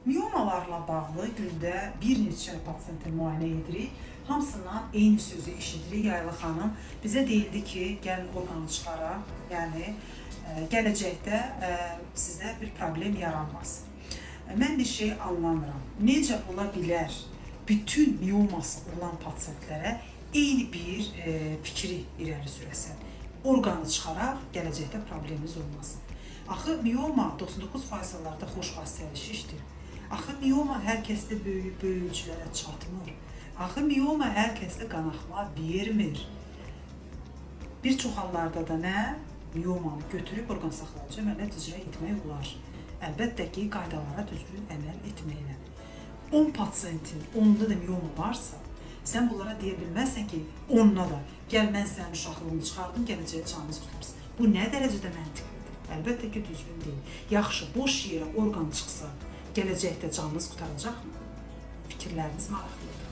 Miyomalarla bağlı gündə bir neçə pasiyenti müayinə edirik. Hamısından eyni sözü eşidirik. Yaylı xanım bizə deyildi ki, gəlin orqanı çıxaraq, yəni gələcəkdə sizə bir problem yaranmaz. Mən bir şey anlamıram. Necə ola bilər bütün miyoması olan pasiyentlərə eyni bir fikri irəli sürəsən? Orqanı çıxaraq gələcəkdə probleminiz olmasın. Axı miyoma 99% hallarda xoşxassəli şişdir. Axı miyoma hər kəsdə böyük ölçülərə çatmır. Axı miyoma hər kəsdə qanaxma vermir. Bir çox hallarda da nə? Miyomanı götürüb orqan saxlayıcı əməliyyat etmək olar. Əlbəttə ki, qaydalara düzgün əməl etməklə. 10 pasiyentin 10'da da miyoma varsa, sən bunlara deyə bilməzsən ki, 10'da da gəl mən sənin uşaqlığını çıxardım, gələcəyə canınız qutarsın. Bu nə dərəcədə məntiqlidir? Əlbəttə ki, düzgün deyil. Yaxşı, boş yerə orqan çıxsa, gələcəkdə canınız qutaracaqmı? Fikirləriniz maraqlıdır.